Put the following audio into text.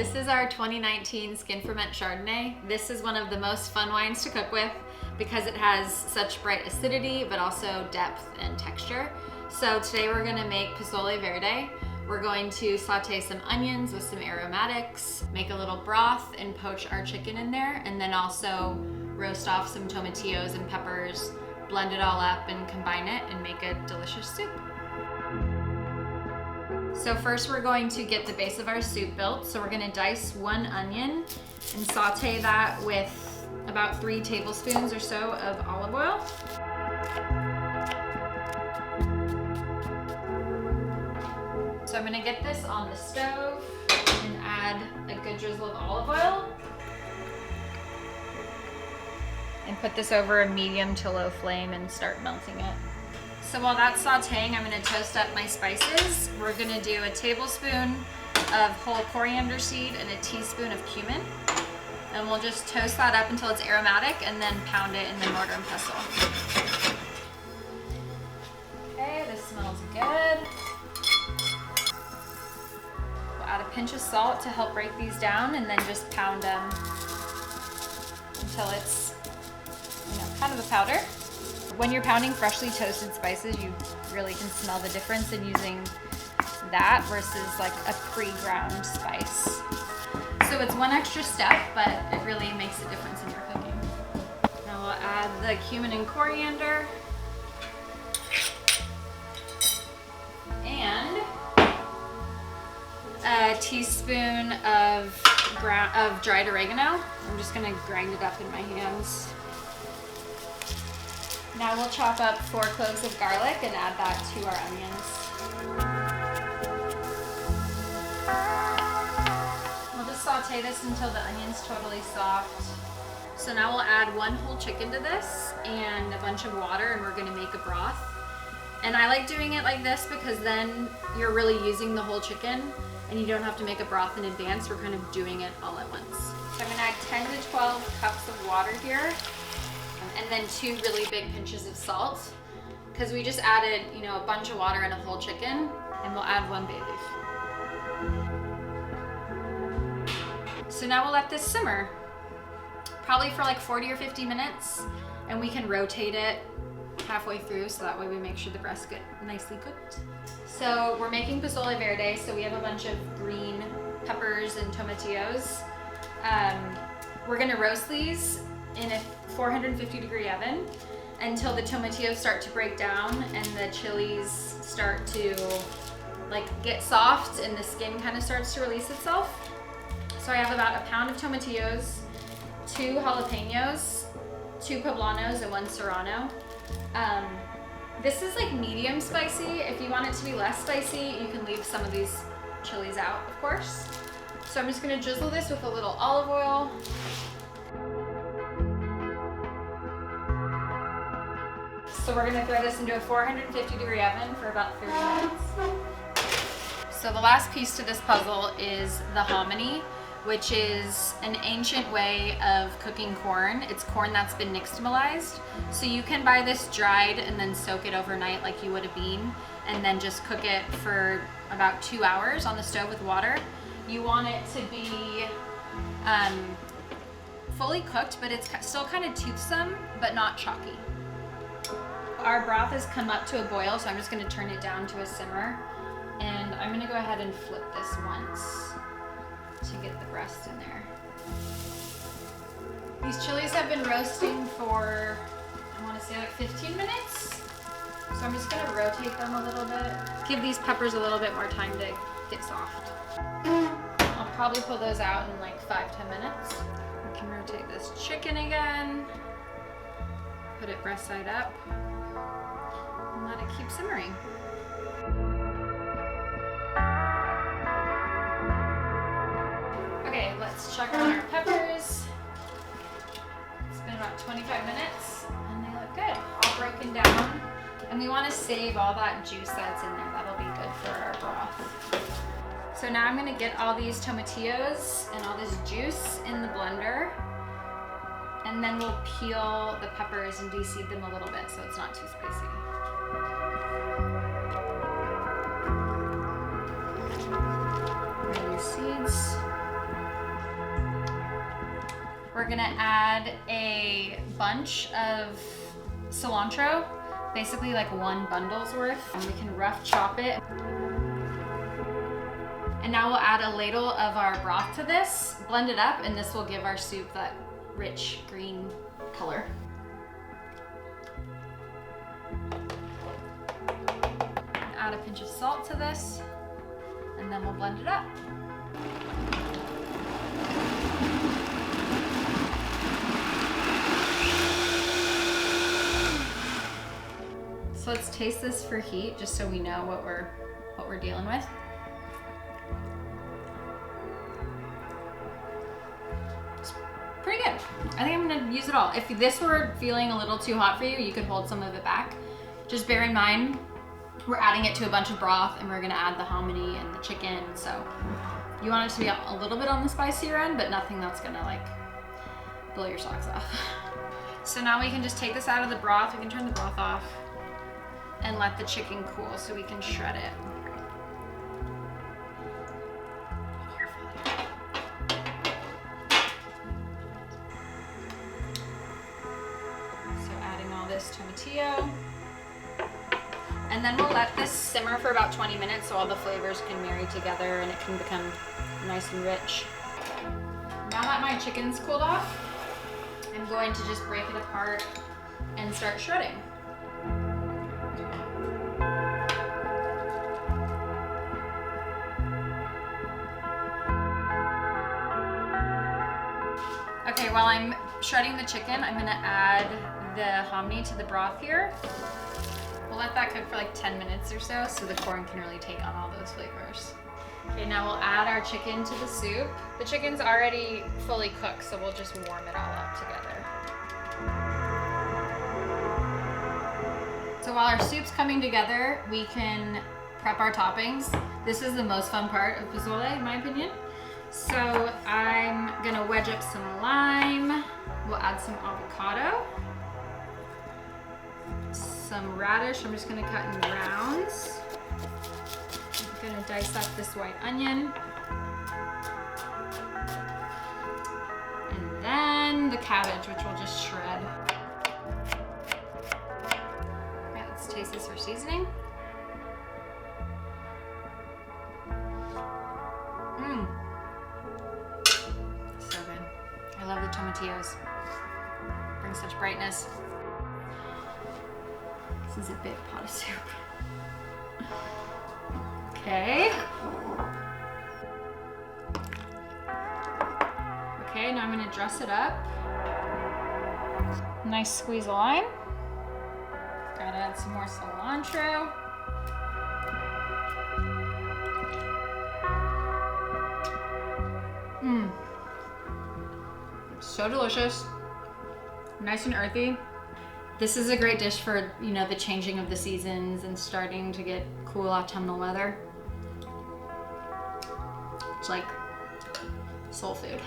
This is our 2019 Skin Ferment Chardonnay. This is one of the most fun wines to cook with because it has such bright acidity, but also depth and texture. So today we're gonna make Pozole Verde. We're going to saute some onions with some aromatics, make a little broth and poach our chicken in there, and then also roast off some tomatillos and peppers, blend it all up and combine it and make a delicious soup. So first we're going to get the base of our soup built. So we're gonna dice one onion and saute that with about 3 tablespoons or so of olive oil. So I'm gonna get this on the stove and add a good drizzle of olive oil. And put this over a medium to low flame and start melting it. So while that's sauteing, I'm gonna toast up my spices. We're gonna do a tablespoon of whole coriander seed and a teaspoon of cumin. And we'll just toast that up until it's aromatic and then pound it in the mortar and pestle. Okay, this smells good. We'll add a pinch of salt to help break these down and then just pound them until it's, kind of a powder. When you're pounding freshly toasted spices, you really can smell the difference in using that versus like a pre-ground spice. So it's one extra step, but it really makes a difference in your cooking. Now we'll add the cumin and coriander. And a teaspoon of dried oregano. I'm just gonna grind it up in my hands. Now we'll chop up 4 cloves of garlic and add that to our onions. We'll just saute this until the onion's totally soft. So now we'll add 1 whole chicken to this and a bunch of water, and we're gonna make a broth. And I like doing it like this because then you're really using the whole chicken and you don't have to make a broth in advance. We're kind of doing it all at once. So I'm gonna add 10 to 12 cups of water here. And then 2 really big pinches of salt, because we just added, a bunch of water and a whole chicken, and we'll add 1 bay leaf. So now we'll let this simmer, probably for like 40 or 50 minutes, and we can rotate it halfway through, so that way we make sure the breasts get nicely cooked. So we're making Pozole Verde, so we have a bunch of green peppers and tomatillos. We're gonna roast these in a 450-degree oven until the tomatillos start to break down and the chilies start to get soft and the skin kind of starts to release itself. So I have about a pound of tomatillos, 2 jalapenos, 2 poblanos, and 1 serrano. This is medium spicy. If you want it to be less spicy, you can leave some of these chilies out, of course. So I'm just gonna drizzle this with a little olive oil. So we're gonna throw this into a 450-degree oven for about 30 minutes. So the last piece to this puzzle is the hominy, which is an ancient way of cooking corn. It's corn that's been nixtamalized. So you can buy this dried and then soak it overnight like you would a bean, and then just cook it for about 2 hours on the stove with water. You want it to be fully cooked, but it's still kind of toothsome, but not chalky. Our broth has come up to a boil, so I'm just gonna turn it down to a simmer. And I'm gonna go ahead and flip this once to get the breast in there. These chilies have been roasting for, I wanna say 15 minutes. So I'm just gonna rotate them a little bit. Give these peppers a little bit more time to get soft. I'll probably pull those out in 5-10 minutes. We can rotate this chicken again. Put it breast side up. And let it keep simmering. Okay, let's check on our peppers. It's been about 25 minutes and they look good, all broken down. And we want to save all that juice that's in there. That'll be good for our broth. So now I'm gonna get all these tomatillos and all this juice in the blender. And then we'll peel the peppers and de-seed them a little bit so it's not too spicy. Remove seeds. we're gonna add a bunch of cilantro, basically like 1 bundle's worth, and we can rough chop it. And now we'll add a ladle of our broth to this, blend it up, and this will give our soup that rich green color. Add a pinch of salt to this, and then we'll blend it up. So let's taste this for heat, just so we know what we're dealing with. It's pretty good. I think I'm gonna use it all. If this were feeling a little too hot for you, you could hold some of it back. Just bear in mind, we're adding it to a bunch of broth, and we're gonna add the hominy and the chicken, so you want it to be a little bit on the spicier end, but nothing that's gonna like blow your socks off. So now we can just take this out of the broth. We can turn the broth off and let the chicken cool so we can shred it. So adding all this tomatillo. And then we'll let this simmer for about 20 minutes so all the flavors can marry together and it can become nice and rich. Now that my chicken's cooled off, I'm going to just break it apart and start shredding. Okay, while I'm shredding the chicken, I'm gonna add the hominy to the broth here. We'll let that cook for like 10 minutes or so the corn can really take on all those flavors. Okay, now we'll add our chicken to the soup. The chicken's already fully cooked, so we'll just warm it all up together. So while our soup's coming together, we can prep our toppings. This is the most fun part of pozole, in my opinion. So I'm gonna wedge up some lime. We'll add some avocado. Some radish, I'm just gonna cut in rounds. I'm gonna dice up this white onion. And then the cabbage, which we'll just shred. All right, let's taste this for seasoning. So good. I love the tomatillos. Brings such brightness. This is a big pot of soup. Okay. Okay, now I'm gonna dress it up. Nice squeeze of lime. Gotta add some more cilantro. So delicious. Nice and earthy. This is a great dish for, the changing of the seasons and starting to get cool autumnal weather. It's like soul food.